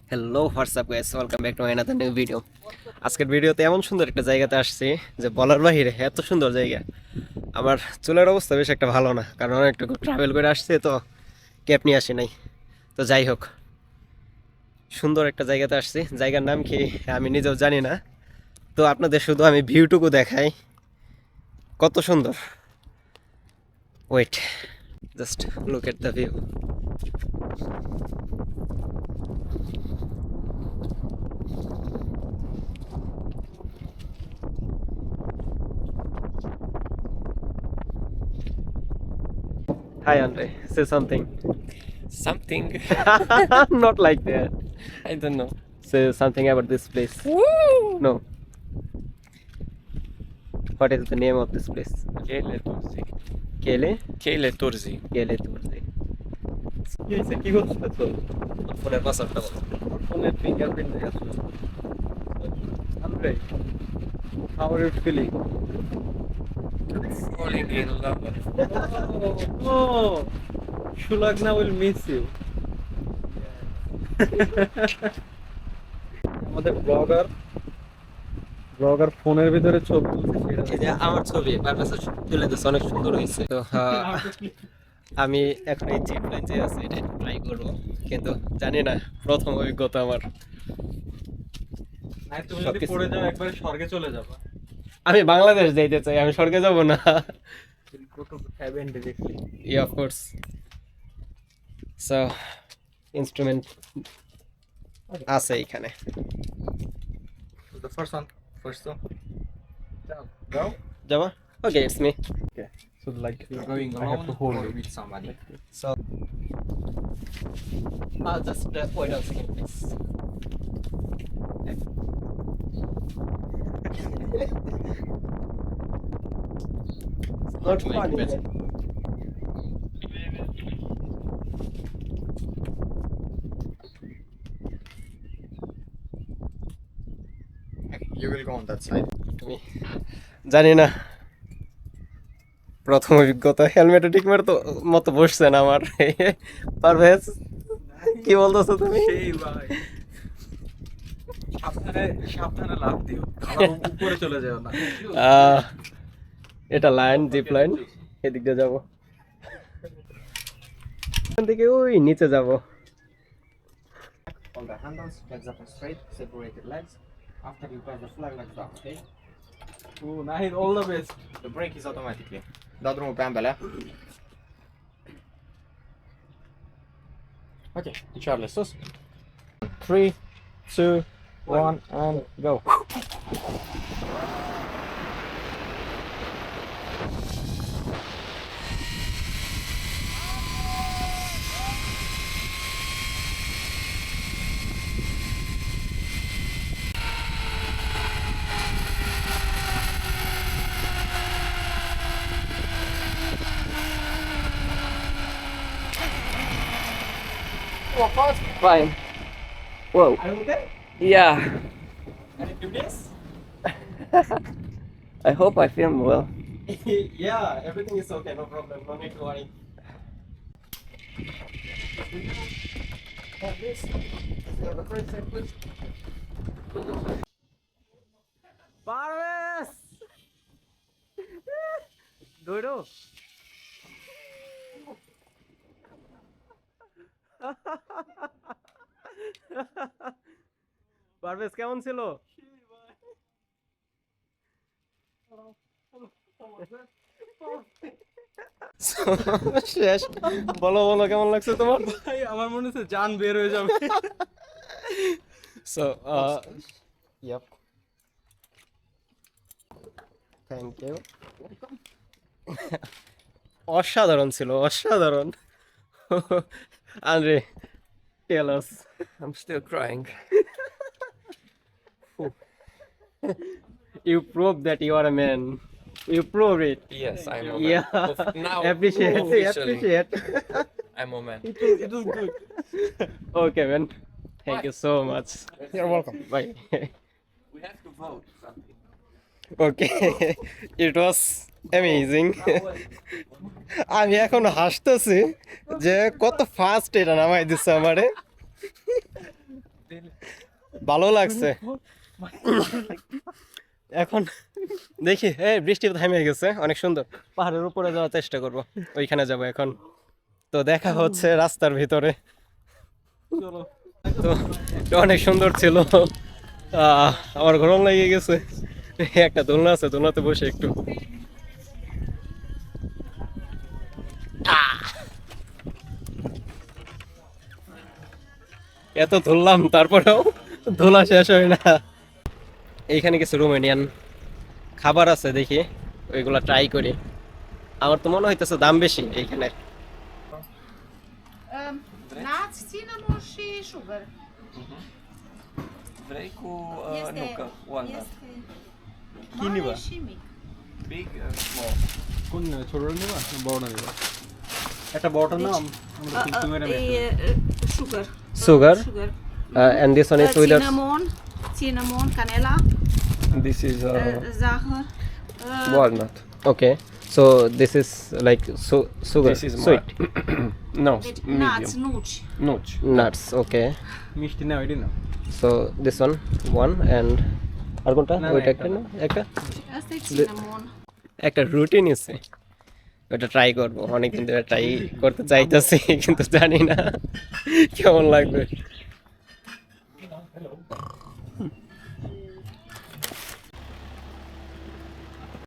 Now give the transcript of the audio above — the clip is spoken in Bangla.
Hello WhatsApp guys, welcome back to another new video. আজকের ভিডিওতে এমন সুন্দর একটা জায়গাতে আসছি যে বলার বাহিরে, এত সুন্দর জায়গা। আমার চুলের অবস্থা বেশ একটা ভালো না, কারণ অনেকটুকু ট্রাভেল করে আসছে তো ক্যাপ নিয়ে আসি নাই। তো যাই হোক, সুন্দর একটা জায়গাতে আসছি। জায়গার নাম কি আমি নিজেও জানি না, তো আপনাদের শুধু আমি ভিউটুকু দেখাই কত সুন্দর। Wait, just look at the view. Hi Andre, say something. Something. Not like that. I don't know. Say something about this place. Woo! No. What is the name of this place? Kele Turzi. Kele? Kele Turzi. Kele Turzi. কি করছো তো? ফোনের পাসওয়ার্ডটা বলো। ফোনের ফিঙ্গারপ্রিন্ট দেখাচ্ছ। Andre, how are you feeling? Falling in love. Oh, Shulagna will miss you. আমাদের ব্লগার ফোনের ভিতরে ছবি তুলছে সেটা এই যে আমার ছবি পারপাসে তুলে দিচ্ছে, অনেক সুন্দর হয়েছে। তো আমি এখন এই জিপ লাইন যে আছে এটা ট্রাই করবো, কিন্তু জানি না, প্রথম অভিজ্ঞতা আমার। না, তুমি যদি পড়ে যাও একবারে স্বর্গে চলে যাবা। আমি বাংলাদেশ যাইতে চাই, আমি স্বর্গে যাব না। Go to heaven directly. Yeah, of course. So, instrument আছে এখানে। So the first one. Go. যাবা? Okay, it's me. Okay. So like You're going I have alone to hold or it. with somebody? So, just wait a second, please. Not Like funny. better. You will go on that side. তুমি জানি না, প্রথম অভিজ্ঞতা। হেলমেটে ঠিক মতো বসছে না আমার। পারভেজ, কি বলতেছো তুমি? সেই ভাই সাবধানে সাবধানে লাফ দিও, আবার উপরে চলে যাও না। আহ, এটা লাইন, জিপ লাইন। এদিক দিয়ে যাবো, এখান থেকে ওই নিচে যাবো। On the handles, legs up and straight, separated legs. After you press the flag, legs down, okay? Oh, nice, all the best. The brake is automatically. Dau drumul pe ambele. Ok, picioarele sus. 3, 2, 1, and go. Fine. Whoa. Are you okay? Yeah. Any curious? I hope I film well. Yeah, everything is okay, no problem, no need to worry. Like this. The front side, please. Parvez, দৌড়ো। Parvez কেমন ছিল? শেষ। বলো বলো, কেমন লাগছে তোমার? ভাই আমার মনে হচ্ছে জান বের হয়ে যাবে। So, yep. Thank you. অসাধারণ ছিল, অসাধারণ। Andre, tell us. I'm still crying. You proved that you are a man. You proved it. Yes, I'm a man. Yeah. Now, Appreciate. officially, Appreciate. I'm a man. It was good. Okay, man. Thank you so much. You're welcome. Bye. We have to vote something. Okay. It was amazing. আমি এখন হাসতেছি যে কত ফাস্ট এটা নামাই দিচ্ছে আমারে। ভালো লাগছে এখন দেখি বৃষ্টি থামে গেছে অনেক সুন্দর পাহাড়ের উপরে যাওয়ার চেষ্টা করব ওইখানে যাব এখন তো দেখা হচ্ছে রাস্তার ভিতরে তো এটা অনেক সুন্দর ছিল আমার গরম লেগে গেছে একটা দোলনা আছে দোলনাতে বসে একটু এত ধরলাম তারপরেও ধোলা শেষ হয় না এইখানে কিছু রোমানিয়ান খাবার আছে দেখি ওইগুলা ট্রাই করি আমার তো মনে হইতেছে দাম বেশি এইখানে Nuts, cinnamon și sugar. Vrei cu Este, nucă, walnut. este কি নিবা? mare și mic. Big, small. কোন ছোটটা নিবা না বড়টা নিবা একটা বড়টার নাম আমরা কিন্তু মেরে Sugar. Sugar? Sugar. and this one is without Cinnamon, canela, This is zahăr. walnut. okay so this is like sugar This is sweet No, Deci, medium. nuts, nuci. Nuci. nuts okay মিষ্টি না ওইটা না so this one and আর কোনটা না, ওইটা একটা একটা না একটা Asta e cinnamon. একটা রুটি নিছে ওটা ট্রাই করব অনেকদিন ধরে ট্রাই করতে চাইতেছি কিন্তু জানি না কেমন লাগবে